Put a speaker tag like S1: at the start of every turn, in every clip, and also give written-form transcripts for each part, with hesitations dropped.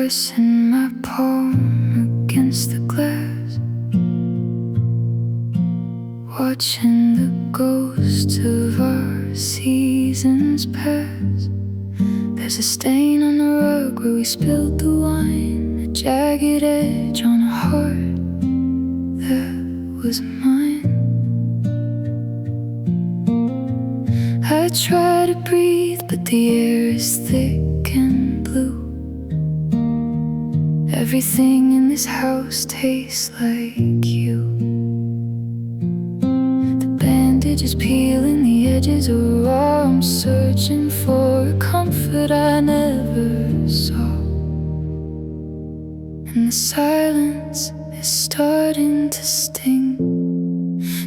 S1: pressing my palm against the glass, watching the ghosts of our seasons pass. There's a stain on the rug where we spilled the wine, a jagged edge on a heart that was mine. I try to breathe, but the air is thick and blue. Everything in this house tastes like you. The bandage is peeling, the edges are raw. I'm searching for a comfort I never saw. And the silence is starting to sting,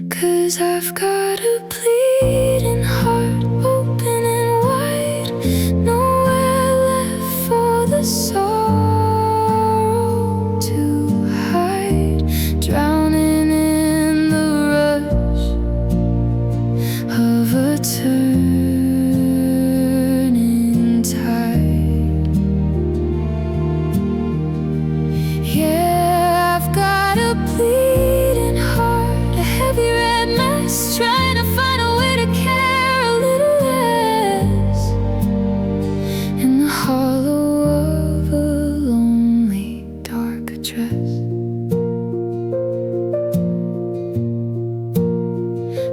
S1: 'cause I've got a bleeding heart, open and wide. Nowhere left for the sorrow to hide, drowning in the rush of a turning tide. Yeah, I've got a bleeding heart, a heavy red mess, trying to find a way to care a little less, in the hollow of a lonely dark address.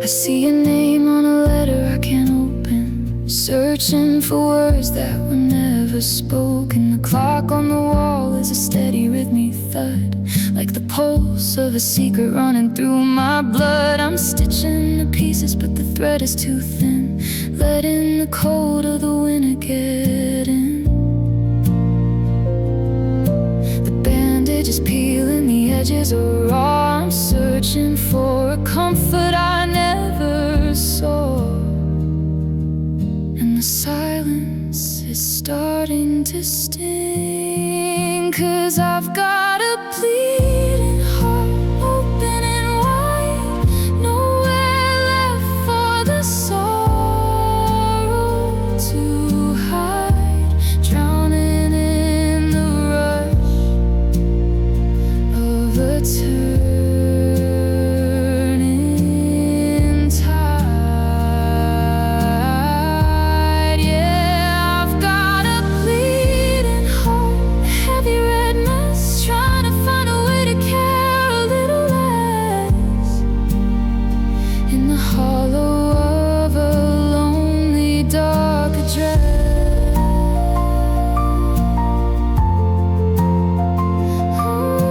S1: I see your name on a letter I can't open, searching for words that were never spoken. The clock on the wall is a steady rhythmic thud, like the pulse of a secret running through my blood. I'm stitching the pieces, but the thread is too thin, letting the cold of the winter get in. The bandage is peeling, the edges are raw. I'm searching for a comfort I never saw. And the silence is starting to sting, 'cause I've got a bleeding heart, open and wide. Nowhere left for the sorrow to hide, drowning in the rush of a turning tide. Yeah, I've got a bleeding heart, a heavy red mess, trying to find a way to care a little less, in the hollow of a lonely dark address. Ooh.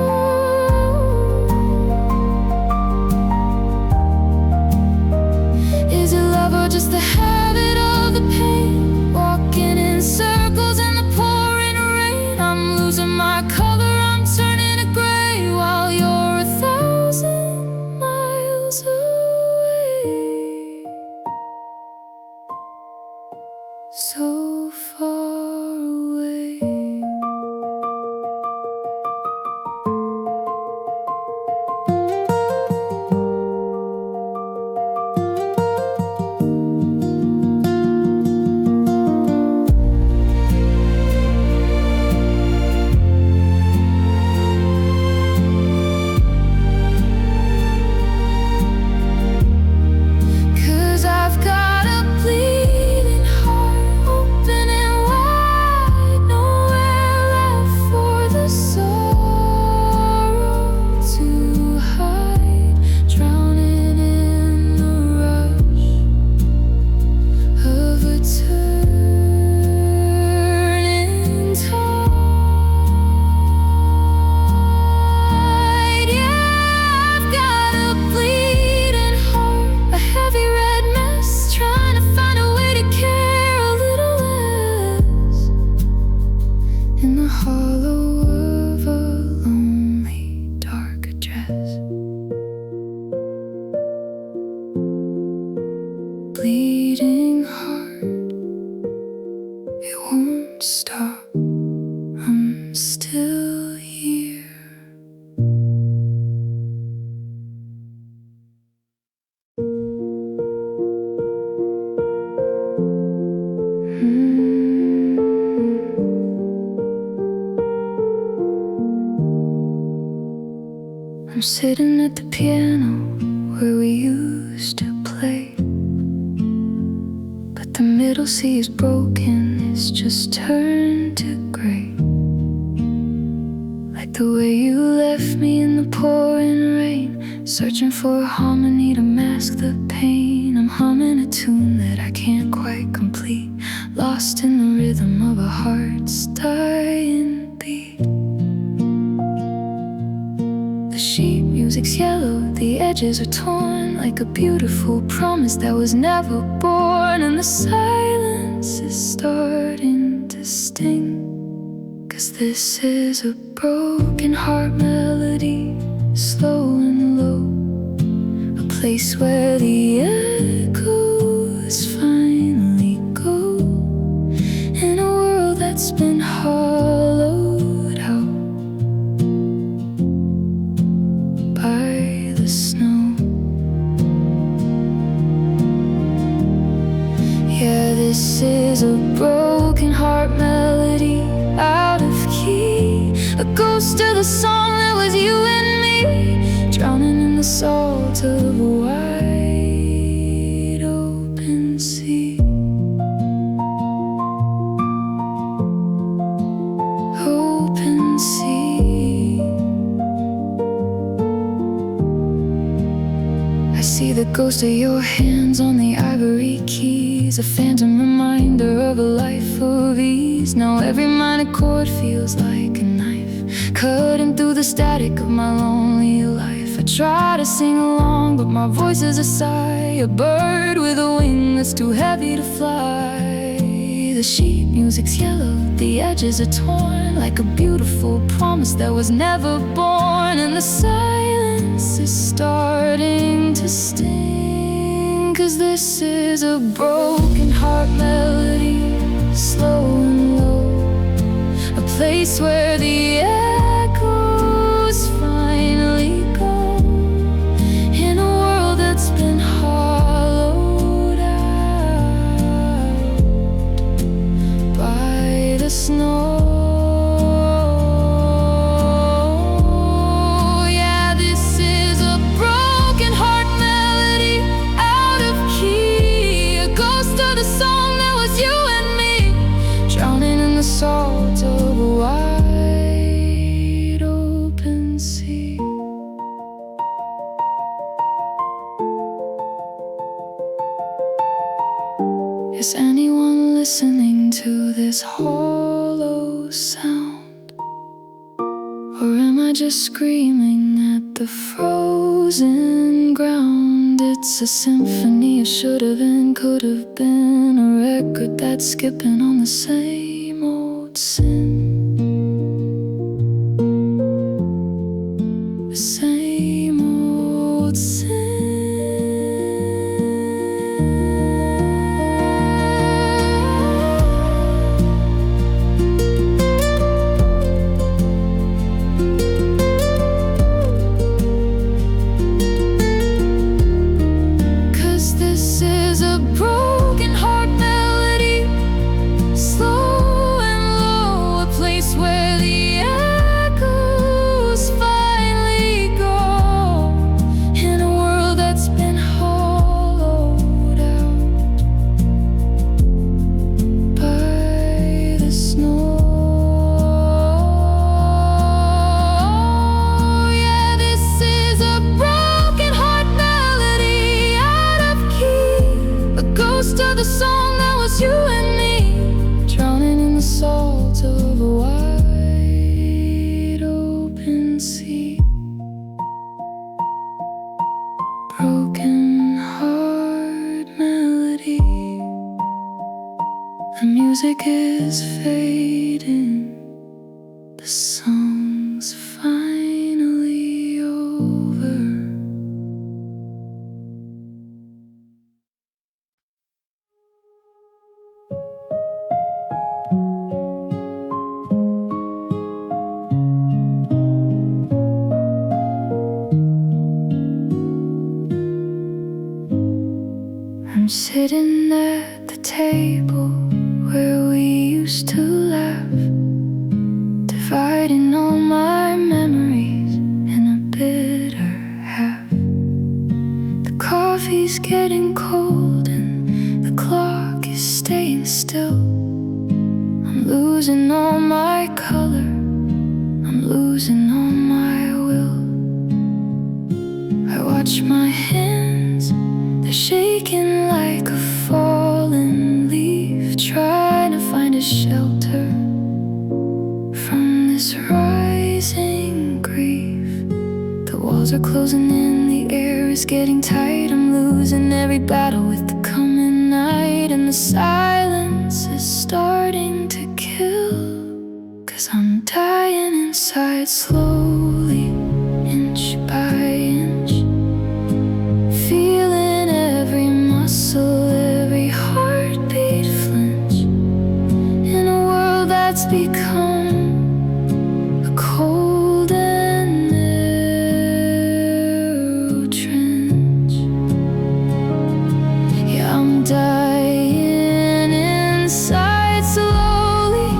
S1: I'm sitting at the piano where we used to play, but the middle C is broken, it's just turned to gray. Like the way you left me in the pouring rain, searching for a harmony to mask the pain. I'm humming a tune that I can't quite complete, lost in the rhythm of a heart's dying beat. The sheet music's yellow, the edges are torn, like a beautiful promise that was never born. And the silence is starting to sting, 'cause this is a broken heart melody, slow and low, a place where the echoes finally go, in a world that's been hollowed out by the snow. Yeah, this is a broken heart melody, out of key, a ghost of the song that was you and me, drowning in the salt of a wide open sea. Open sea. I see the ghost of your hands on the ivory keys, a phantom reminder of a life of ease. Now every minor chord feels like a knife, cutting through the static of my lonely life. I try to sing along, but my voice is a sigh, a bird with a wing that's too heavy to fly. The sheet music's yellow, the edges are torn, like a beautiful promise that was never born. And the silence is starting to sting, 'cause this is a broken heart melody, slow and low, a place where the echoes finally go, in a world that's been hollowed out by the snow. Yeah, this is a broken heart melody, out of key, a ghost of the song that was you and me, drowning in the salt of a wide open sea. Is anyone listening to this hollow sound? Or am I just screaming at the frozen ground? It's a symphony, it should have been, could have been, a record that's skipping on the same old sin. The same old sin. The song that was you and me, drowning in the salt of a wide open sea. Broken heart melody, the music is fading, the song's finally over. I'm sitting at the table where we used to laugh, dividing all my memories in a bit getting cold and the clock is staying still. I'm losing all my color, I'm losing all my will. I watch my hands, they're shaking like a fallen leaf, trying to find a shelter from this rising grief. The walls are closing in, the air is getting tight. I'm losing every battle with the coming night, and the silence is starting to kill. 'Cause I'm dying inside slowly, inch by inch, feeling every muscle, every heartbeat flinch, in a world that's become a cold and narrow trench. Yeah, I'm dying inside slowly,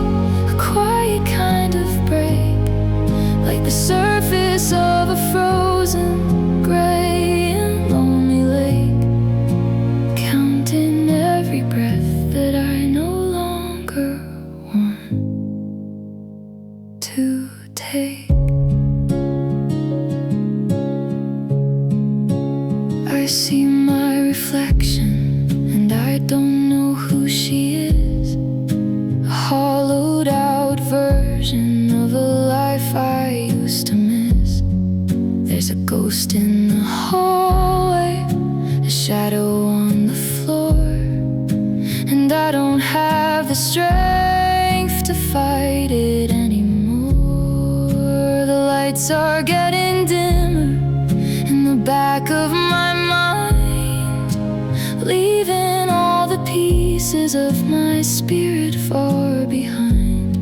S1: a quiet kind of break, like the surface of a frozen gray and lonely lake, counting every breath that I no longer want to take. I see my reflection and I don't know who she is, a hollowed out version of a life I used to miss. There's a ghost in the hallway, a shadow on the floor, and I don't have the strength to fight it anymore. The lights are getting dimmer in the back of my mind, leaving all the pieces of my spirit far behind.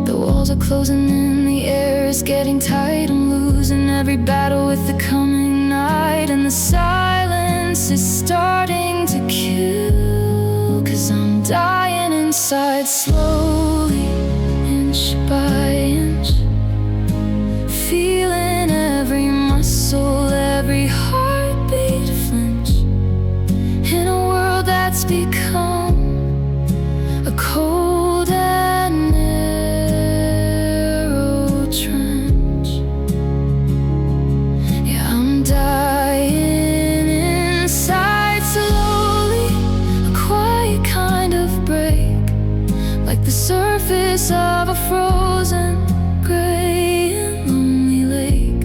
S1: The walls are closing in, the air is getting tight. I'm losing every battle with the coming night, and the silence is starting to kill. 'Cause I'm dying inside slowly, inch by inch, feeling every muscle, every heartbeat flinch, in a world that's become a cold and narrow trench. Yeah, I'm dying inside slowly, a quiet kind of break, like the surface of a frozen gray and lonely lake,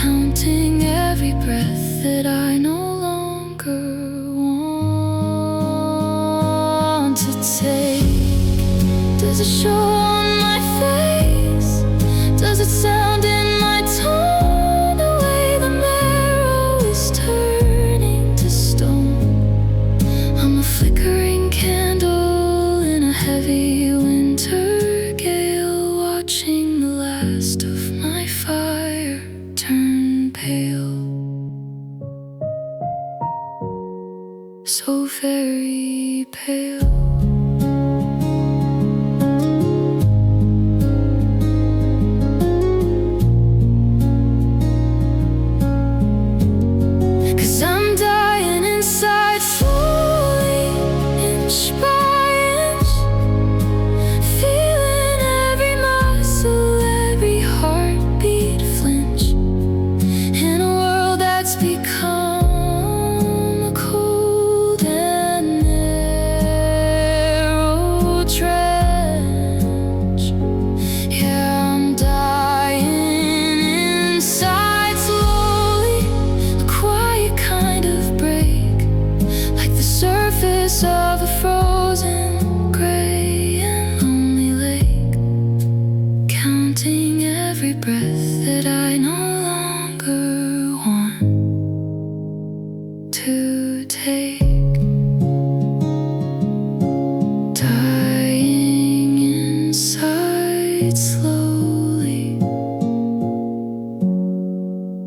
S1: counting every breath that I no longer want to take. Does it show on my face? Does it sound in my tone? The way the marrow is turning to stone. I'm a flickering candle in a heavy winter gale, watching the last of my fire turn pale. So very pale. Of a frozen gray and lonely lake, counting every breath that I no longer want to take. Dying inside slowly,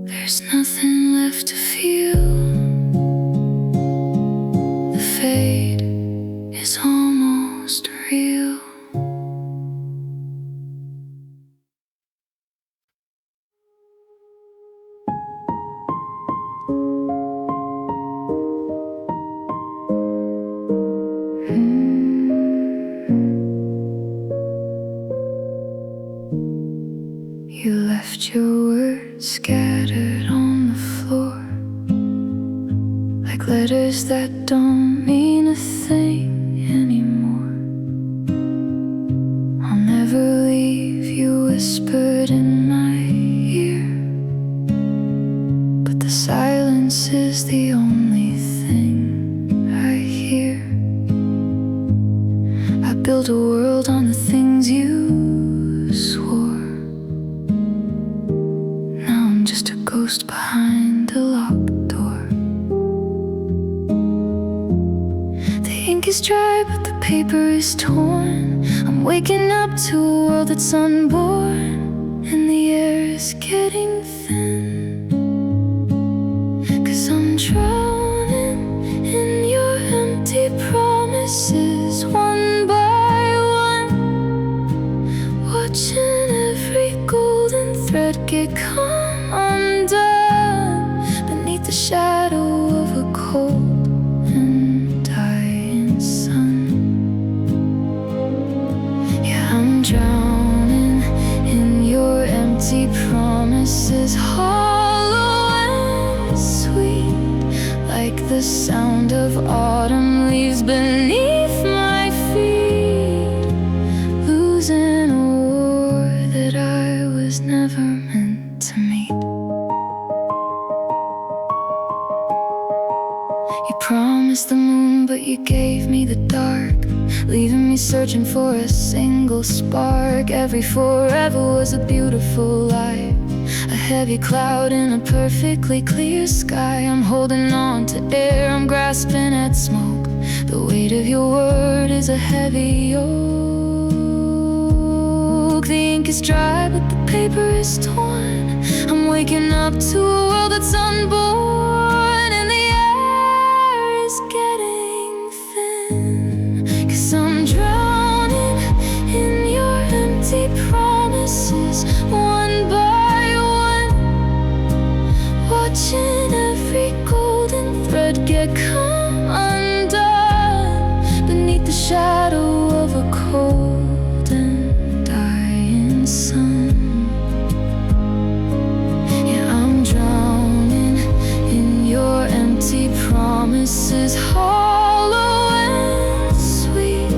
S1: there's nothing left to feel. The fade is almost real. You left your words scattered on the floor, like letters that don't mean a thing anymore. I'll never leave, you whispered in my ear, but the silence is the only thing I hear. I built a world on the things you swore. Now I'm just a ghost behind a locked door. The ink is dry but the paper is torn. I'm waking up to a world that's unborn, and the air is getting thin, 'cause I'm drowning in your empty promises, one by one, watching every golden thread get come undone beneath the shadow of a cold and dying sun. Yeah, I'm drowning in your empty promises, hollow and sweet, like the sound of autumn leaves beneath my feet, losing a war that I was never meant to meet. You promised the moon, but you gave me the dark, leaving me searching for a single spark. Every forever was a beautiful life, a heavy cloud in a perfectly clear sky. I'm holding on to air, I'm grasping at smoke. The weight of your word is a heavy yoke. The ink is dry but the paper is torn. I'm waking up to a world that's unborn, and the air is getting thin, 'cause I'm drowning in your empty promises, one by one, watching every golden thread get come undone beneath the shadow of a cold and dying sun. Yeah, I'm drowning in your empty promises, hollow and sweet,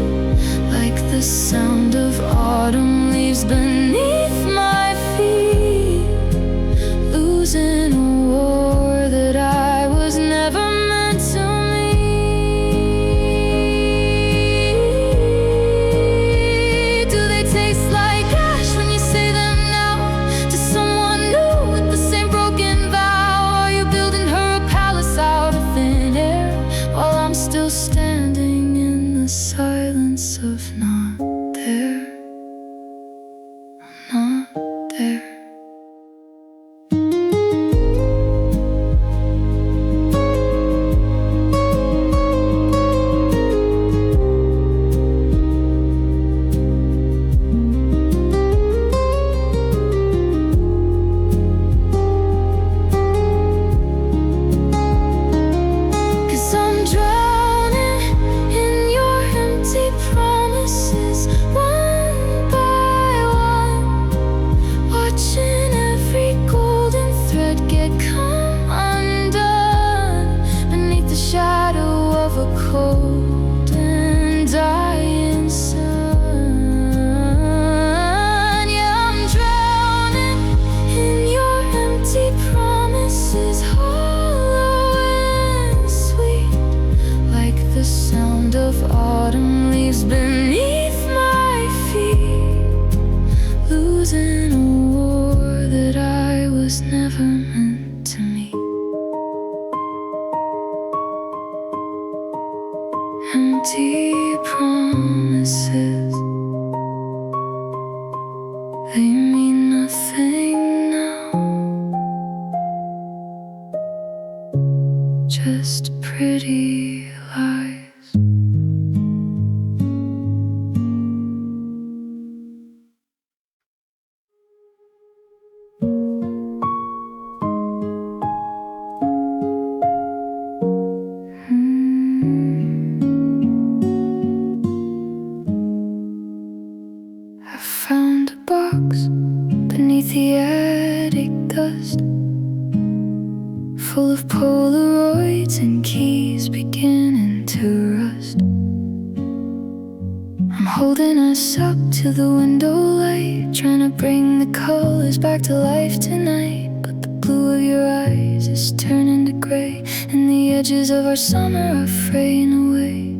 S1: like the sound of autumn leaves beneath my feet, losing a war that I was never meant to meet. Do they taste like ash when you say them now to someone new with the same broken vow? Are you building her a palace out of thin air, while I'm still standing in the silence of not there? I'm not there. Empty promises, they mean nothing now, just pretty lies. I found a box beneath the attic dust, full of Polaroids and keys beginning to rust. I'm holding us up to the window light, trying to bring the colors back to life tonight. But the blue of your eyes is turning to gray, and the edges of our summer are fraying away.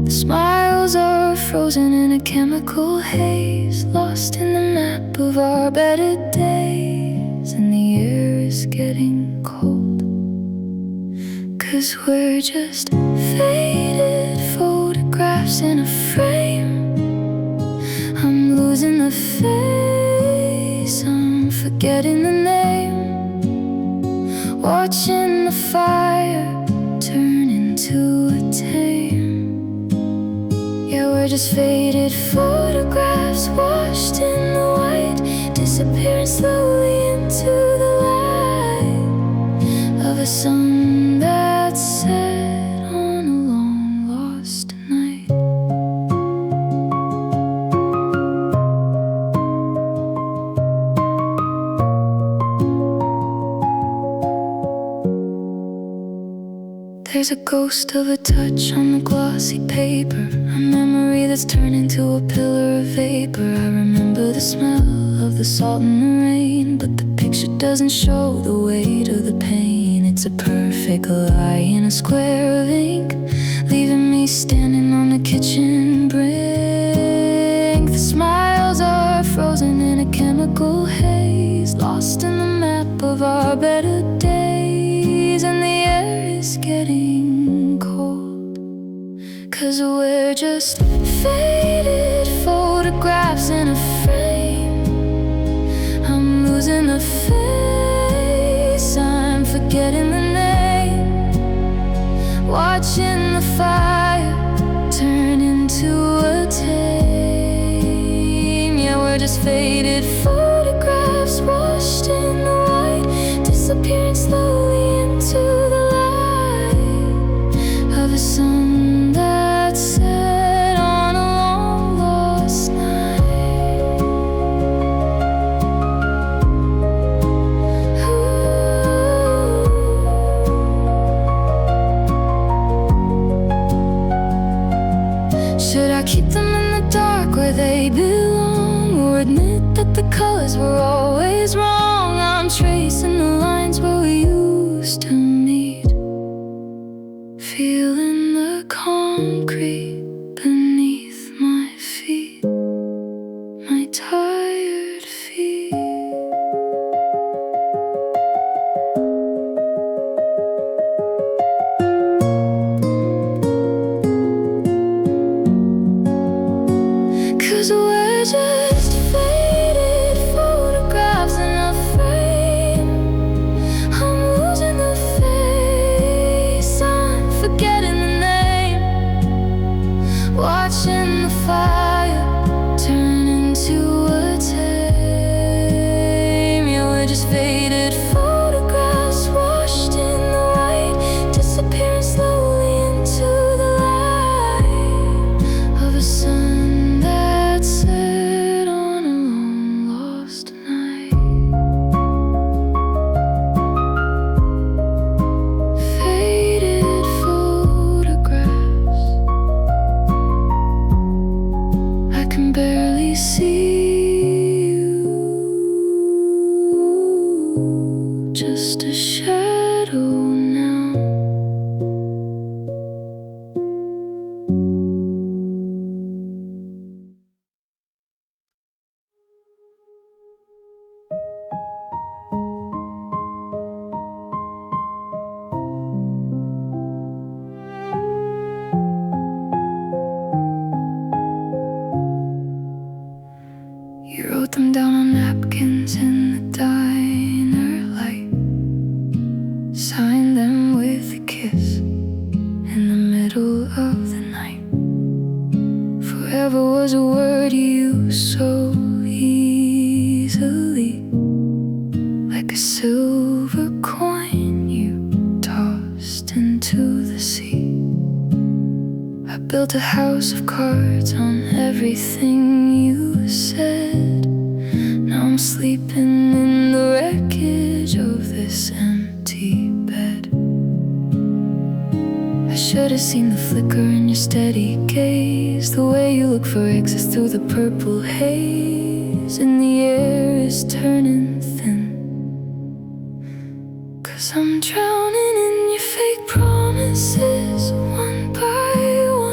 S1: The smiles are frozen in a chemical haze, lost in the map of our better days. And the air is getting cold, 'cause we're just faded photographs in a frame. I'm losing the face, I'm forgetting the name, watching the fire turn into a tame. Yeah, we're just faded photographs washed in the white, disappearing slowly into the light of a sun that set on a long lost night. There's a ghost of a touch on the glossy paper, a memory that's turned into a pillar of vapor. I remember the smell of the salt and the rain, but the picture doesn't show the weight of the pain. It's a perfect lie in a square of ink, leaving me standing on the kitchen brink. The smiles are frozen in a chemical haze, lost in the map of our better days. And the air is getting cold, 'cause we're just faded photographs in a frame. I'm losing the face, I'm forgetting the name, watching the fire turn into a tame. Yeah, we're just faded photographs washed in the white, disappearing slowly into the light of a sun that set on a long lost night. Ooh. Should I keep them in the dark where they belong, or admit that the colors were always wrong? I'm tracing the lines where we used to meet, feeling the concrete beneath my feet, my tired feet. 'Cause we're just faded photographs in a frame. I'm losing the face, I'm forgetting the name, watching the fire turn into a tame. Yeah, we're just faded photographs washed in the white, disappearing slowly into the light of a sun that set on a long lost night. Faded photographs, I can barely see you, just a shadow now. You wrote them down on napkins in the diner light, signed them with a kiss in the middle of the night. Forever was a word you used so easily, like a silver coin you tossed into the sea. I built a house of cards on everything you said. Now I'm sleeping in the wreckage of this empty bed. I should have seen the flicker in your steady gaze, the way you look for exits through the purple haze, and the air is turning thin. 'Cause I'm drowning in your fake promises, one by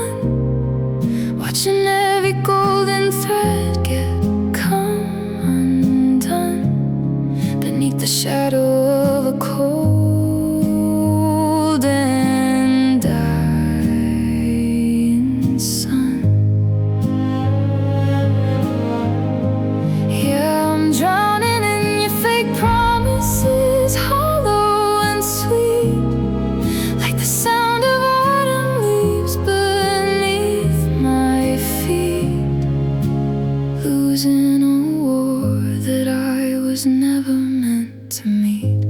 S1: one, watching every golden thread get come undone beneath the shadow of a cold and dying sun. Yeah, I'm drowning in your fake promises, hollow and sweet, like the sound of autumn leaves beneath my feet, losing a war that I was never meant to meet.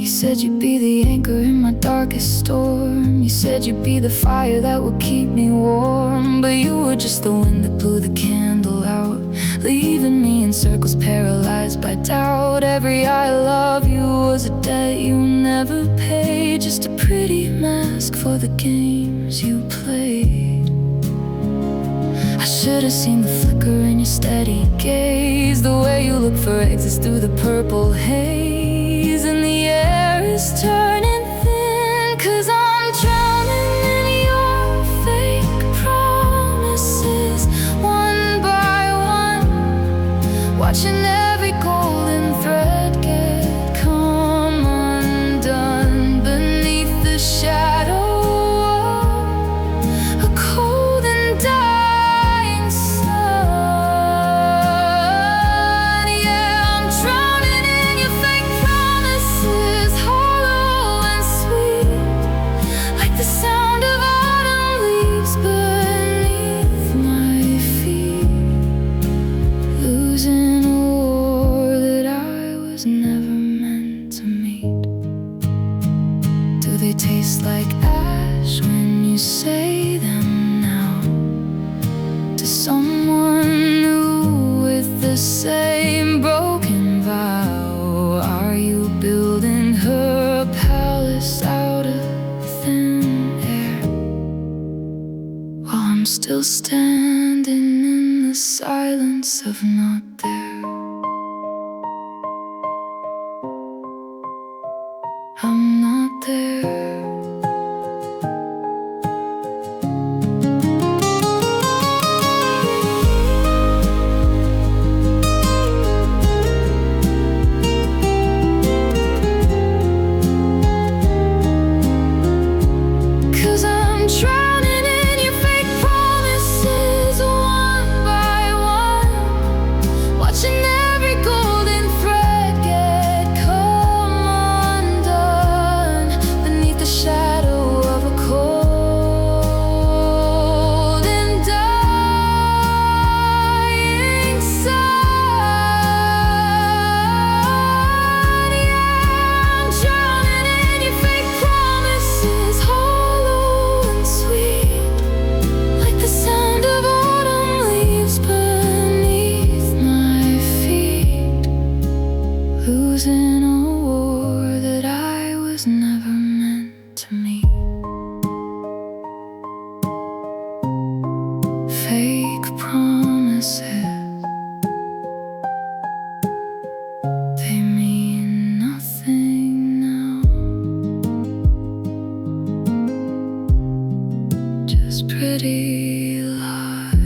S1: You said you'd be the anchor in my darkest storm. You said you'd be the fire that would keep me warm, but you were just the wind that blew the candle out, leaving me in circles paralyzed by doubt. Every I love you was a debt you never paid, just a pretty mask for the games you played. I should have seen the flicker in your steady gaze, the way you look for exits through the purple haze, and the air is turning thin. 'Cause I'm drowning in your fake promises, one by one, watching every golden thread get come undone beneath the shadow of a cold and dying sun. Yeah, I'm drowning in your fake promises, hollow and sweet, like the sound of autumn leaves beneath my feet, losing a war that I was never meant to meet. Do they taste like ash when you say them now to someone new with the same broken vow? Are you building her a palace out of thin air, while I'm still standing in the silence of not there? I'm not there. 'Cause I'm drowning in your fake promises, one by one, watching every golden thread get come undone beneath the shadow of a cold and dying sun. Yeah, I'm drowning in your fake promises, hollow and sweet, like the sound of autumn leaves beneath my feet, losing a war that I was never meant to meet. Fake promises, they mean nothing now, just pretty lies.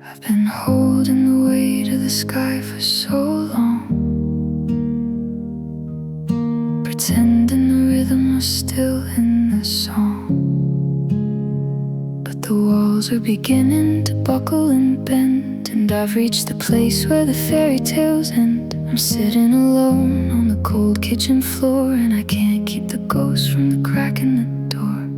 S1: I've been holding the weight of the sky for so long, pretending the rhythm was still in the song. But the walls are beginning to buckle and bend, and I've reached the place where the fairy tales end. I'm sitting alone on the cold kitchen floor, and I can't keep the ghost from the crack in the door.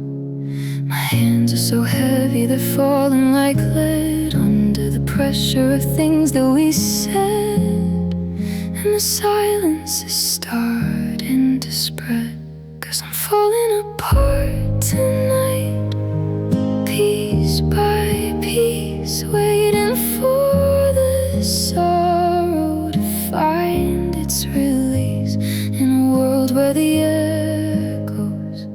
S1: My hands are so heavy, they're falling like lead under the pressure of things that we said. And the silence is starting to spread, 'cause I'm falling apart tonight, piece by piece, waiting for the sorrow to find its release in a world where the echoes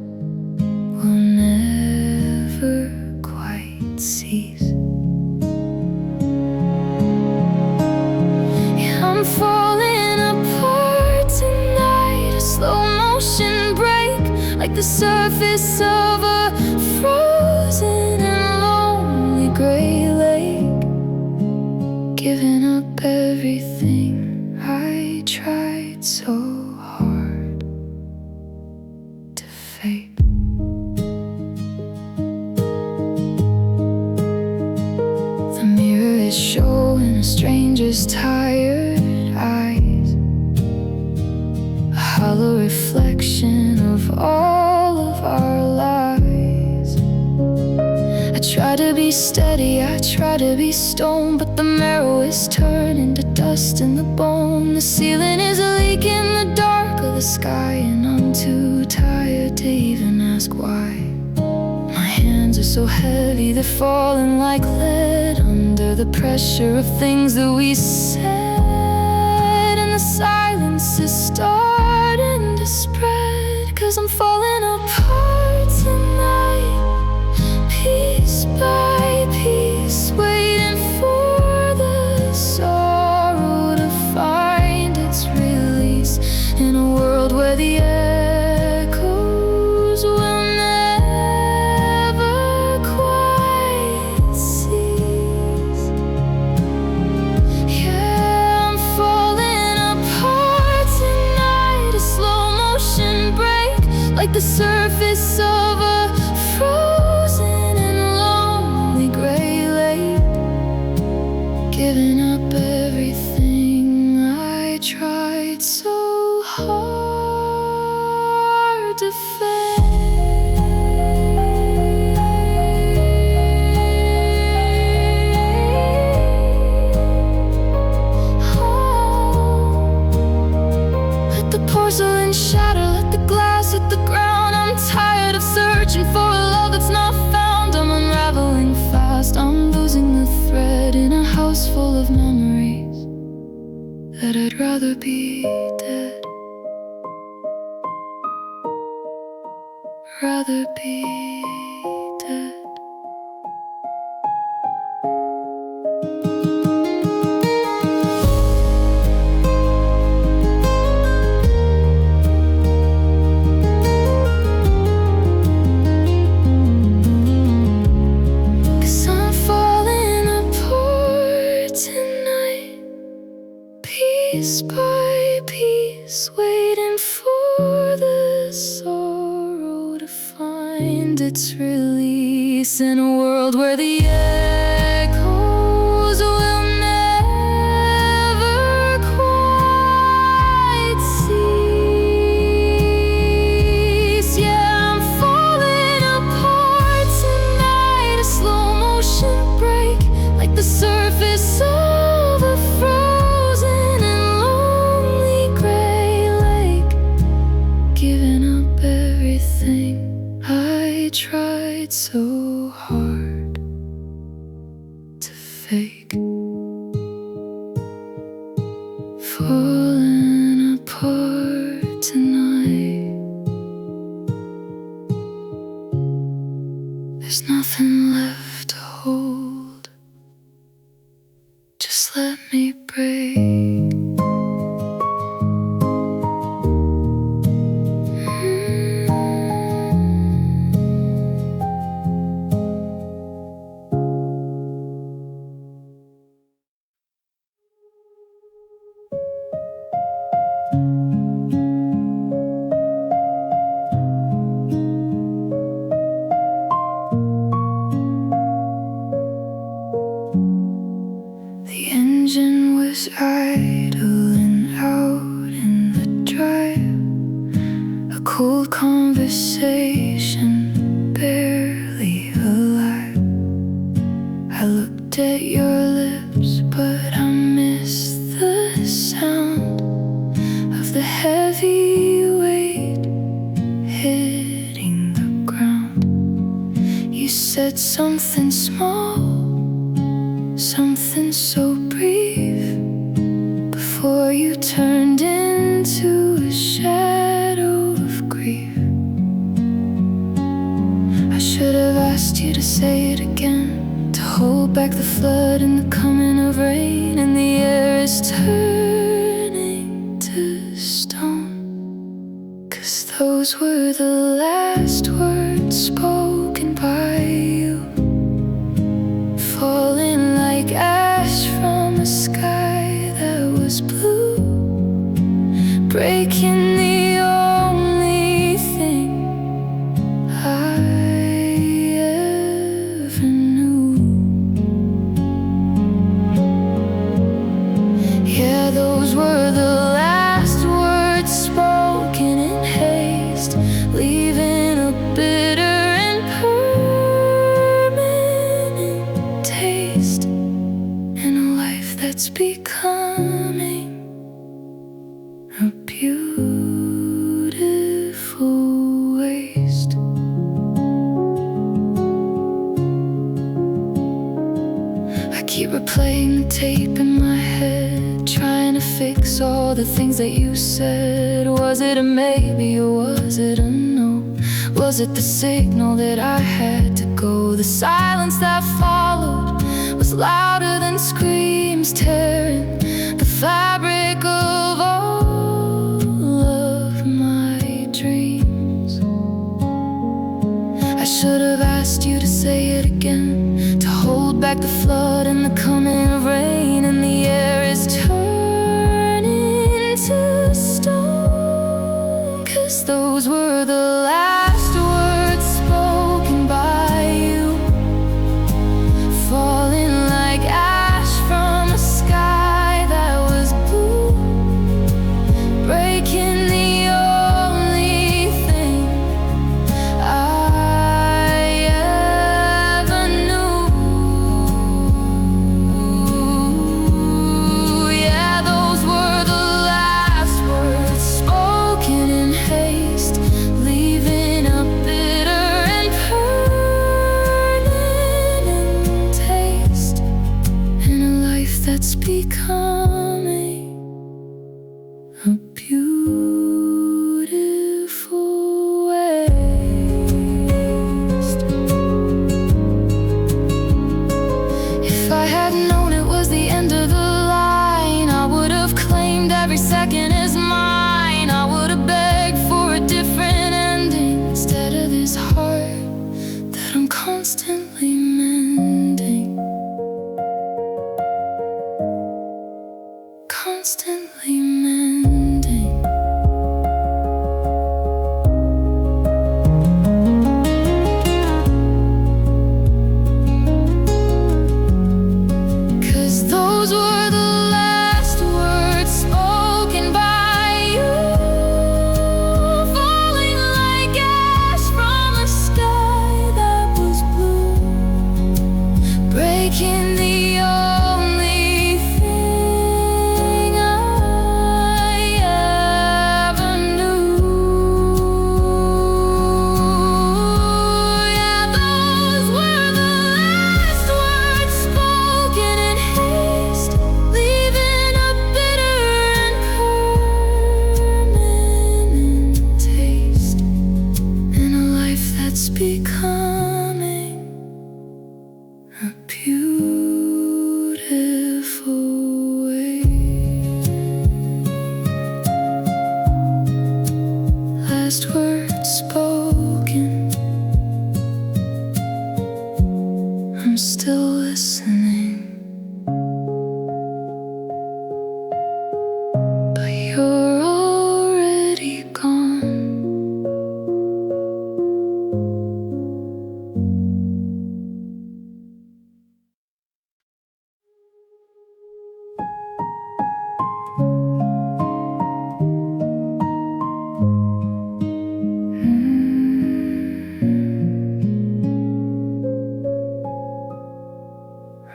S1: will never quite cease. Yeah, I'm falling apart tonight, a slow motion break, like the surface of a frozen and lonely gray lake. Giving up everything I tried so hard to fake. The mirror is showing a stranger's tired eyes, a hollow reflection of all of our lies. I try to be steady, I try to be stone, but the marrow is turning to dust in the bone. The ceiling is leaking the dark of the sky, and I'm too tired to even ask why. My hands are so heavy, they're falling like lead under the pressure of things that we said. And the silence is starting to spread, 'cause I'm falling apart tonight, piece by piece, waiting for the sorrow to find its release in a world where the echoes will never quite cease. Yeah, I'm falling apart tonight, a slow motion break, like the surface of a frozen and lonely gray lake. Giving up everything I tried so hard to fake. Let the porcelain shatter, let the glass hit the ground. I'm tired of searching for a love that's not found. I'm unraveling fast, I'm losing the thread in a house full of memories that I'd rather be dead. Rather be dead. Piece by piece, waiting for the sorrow to find its release in a world where the echoes will never quite cease. Yeah, I'm falling apart tonight, a slow motion break, like the surface of a frozen and lonely gray lake. Giving up everything I tried so hard to fake. Falling apart tonight, there's nothing left to hold, just let me break. idling out conversation, barely alive. I looked at your lips, but I missed the sound of the heavy weight hitting the ground. You said something small, something so brief, before you turned into a shadow of grief. I should have asked you to say it again, to hold back the flood and the coming of rain, and the air is turning to stone. 'Cause those were the last words spoken by you, falling like ash from a sky that was blue, breaking the only thing I ever knew. Yeah, those were the last words spoken in haste, leaving a bitter and permanent taste in a life that's becoming a beautiful waste. I keep replaying the tape in my head, trying to fix all the things that you said. Was it a maybe or was it a no? Was it the signal that I had to go? The silence that followed was louder than screams, tearing the fabric of all of my dreams. I should have asked you to say it again, to hold back the flood and the coming of rain, and the air is turning to stone. 'Cause those were the last words spoken by you, falling like ash from a sky that was blue, breaking the only thing I ever knew. Yeah, those were the last words spoken in haste, leaving a bitter and permanent taste in a life that's becoming a beautiful waste. If I had known it was the end of the line, I would have claimed every second as mine. I would have begged for a different ending instead of this heart that I'm constantly mending, constantly mending. Cause those were the last words spoken by you, falling like ash from a sky that was blue, breaking the only thing I ever knew. Yeah, those were the last words spoken in haste, leaving a bitter and permanent taste in a life that's becoming a beautiful waste. Last words spoken, I'm still listening, but you're already gone.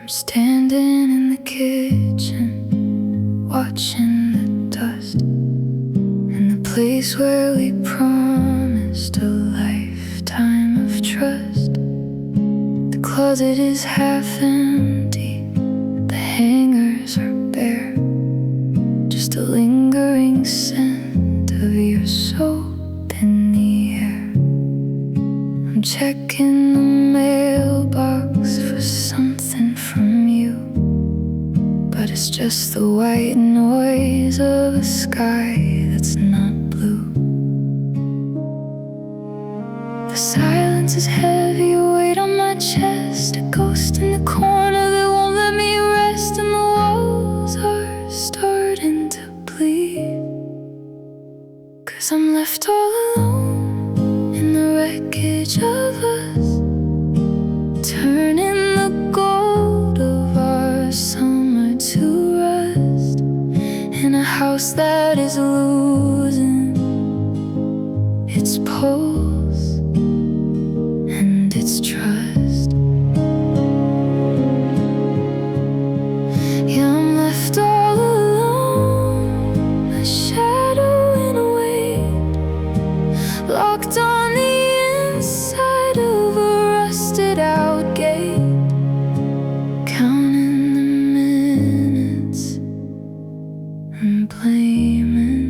S1: I'm standing in the kitchen, watching the dust in the place where we promised a lifetime of trust. The closet is half empty, the hangers are bare, just a lingering scent of your soap in the air. I'm checking the mailbox for something from you, but it's just the white noise of a sky that's not blue. The silence is heavy, a weight on my chest, a ghost in the corner that won't let me rest, and the walls are starting to bleed, 'cause I'm left all alone in the wreckage of us, turning the gold of our summer to rust, in a house that is losing its pulse and its trust. Yeah, I'm left all alone, a shadow in a weight, locked on the inside of a rusted out gate, counting the minutes and blaming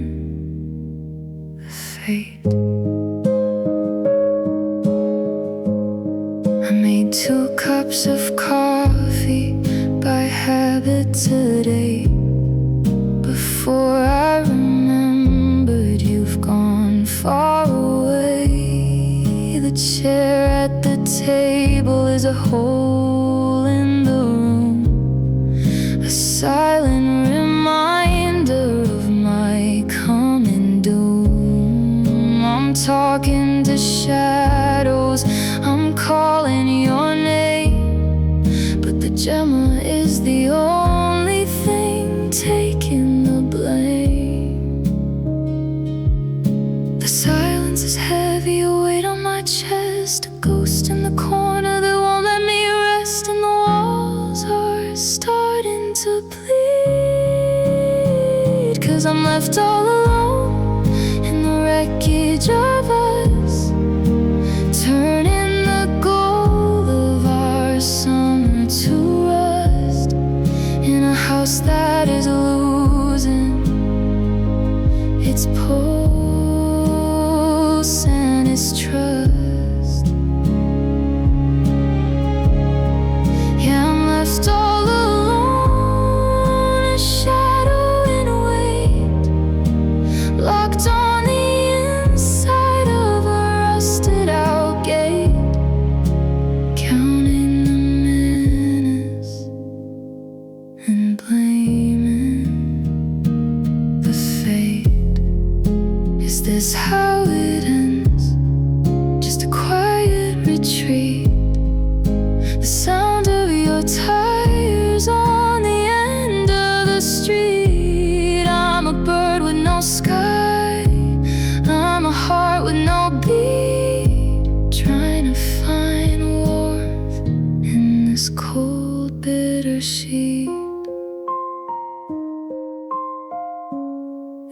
S1: the fate. I made 2 cups of coffee by habit today, before I remembered you've gone far away. The chair at the table is a hole in the room, a silent reminder of my coming doom. I'm talking to shadows, I'm calling your name, but the Gemma is the only thing taking the blame. The silence is heavy, a weight on my chest, a ghost in the corner that won't let me rest, and the walls are starting to bleed, 'cause I'm left all alone in the wreckage of us, turning the gold of our summer to rust, in a house that is losing its pulse and its trust. Yeah, I'm left all alone, a shadow in a weight, locked on the inside of a rusted out gate, counting the minutes and blaming the fate. Is this how it ends? Just a quiet retreat, the sound of your tires on the end of the street. I'm a bird with no sky, I'm a heart with no beat, trying to find warmth in this cold, bitter sheet.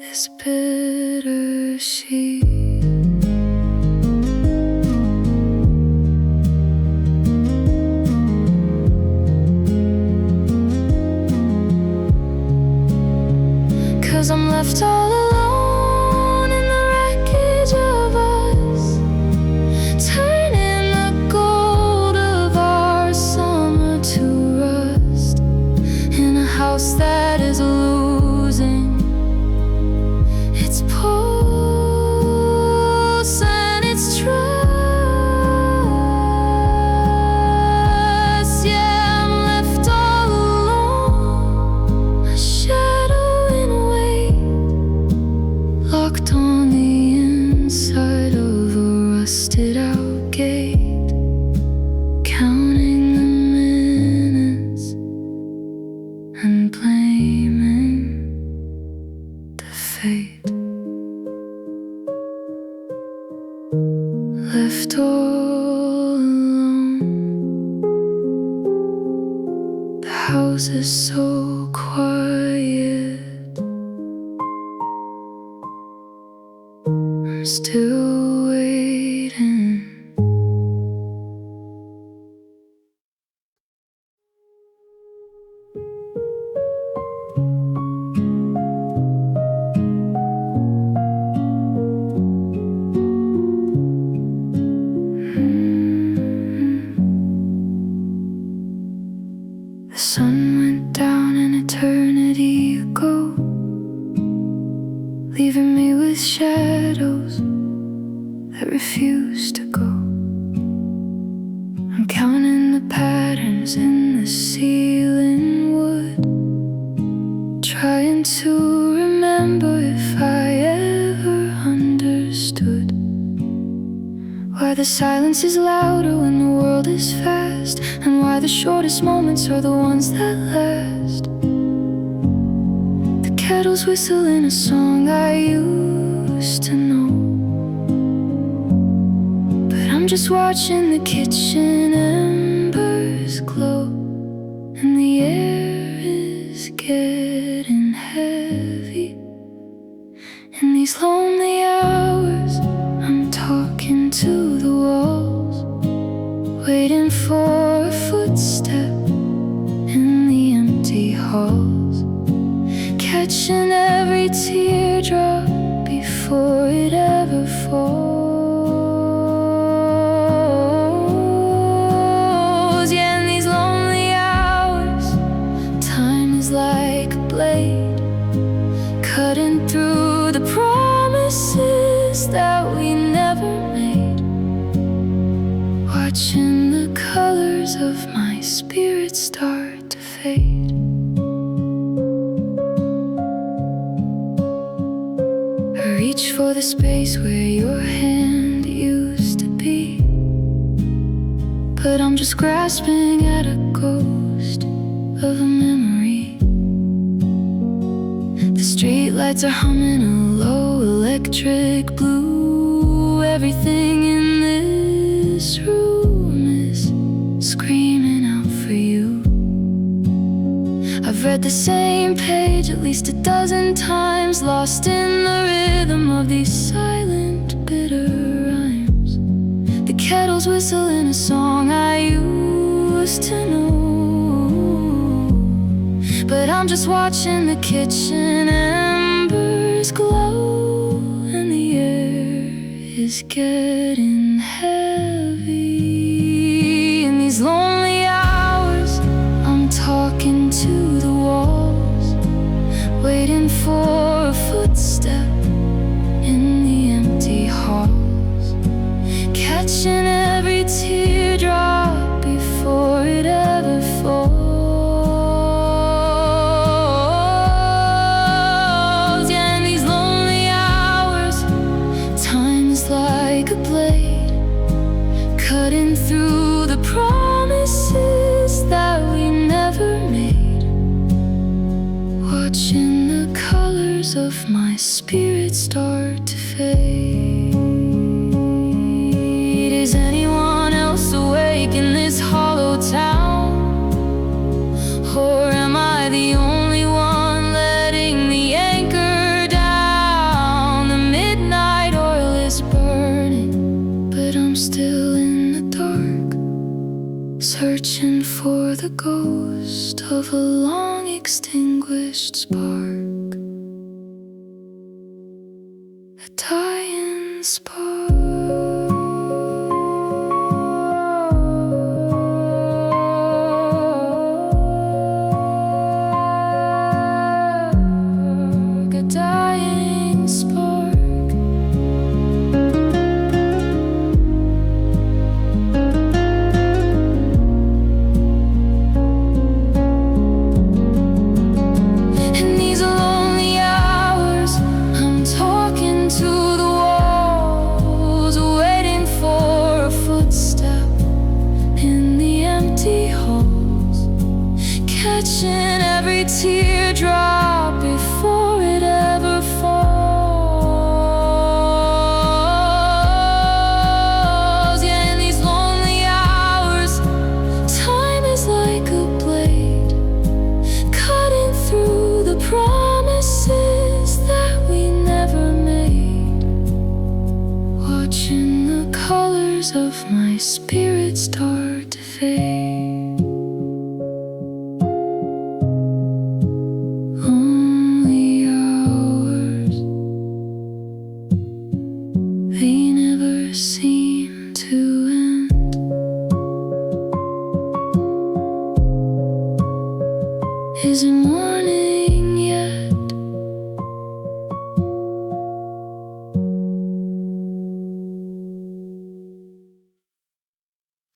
S1: This bitter sheet. Cause I'm left all alone in the wreckage of us, turning the gold of our summer to rust, in a house that is losing its pulse and its trust. Yeah, I'm left all alone, a shadow in a weight, locked on the inside of a rusted out gate, counting the minutes and blaming the fate. Left all alone, house is so quiet. I'm still waiting. The sun went down an eternity ago, leaving me with shadows that refuse to go. I'm counting the patterns in the ceiling wood, trying to remember if I ever understood why the silence is louder when the world is fast, and why the shortest moments are the ones that last. The kettle's whistling a song I used to know, but I'm just watching the kitchen embers glow, and the air is getting heavy. In these lonely hours, I'm talking to the walls, waiting for a footstep in the empty halls, catching every teardrop before it ever falls. Yeah, in these lonely hours, time is like a blade, cutting through the promises that we never made, watching the colors of my spirit start to fade. I reach for the space where your hand used to be, but I'm just grasping at a ghost of a memory. The streetlights are humming a low electric blue. Everything in this room is screaming out for you. I've read the same page at least a dozen times, lost in the rhythm of these silent, bitter rhymes. The kettle's whistling a song I used to know, but I'm just watching the kitchen embers glow, and the air is getting heavy. In these lonely hours, I'm talking to the walls, waiting for a footstep in the empty halls, catching every teardrop before it ever falls. Yeah, in these lonely hours, time is like a blade, cutting through the promises that we never made, watching the colors of my spirit start to fade. Is anyone else awake in this hollow town? Or am I the only one letting the anchor down? The midnight oil is burning, but I'm still in the dark, searching for the ghost of a long extinguished spark, a dying spark. A dying spark. In these my spirits start to fade. Lonely hours, they never seem to end. Is it more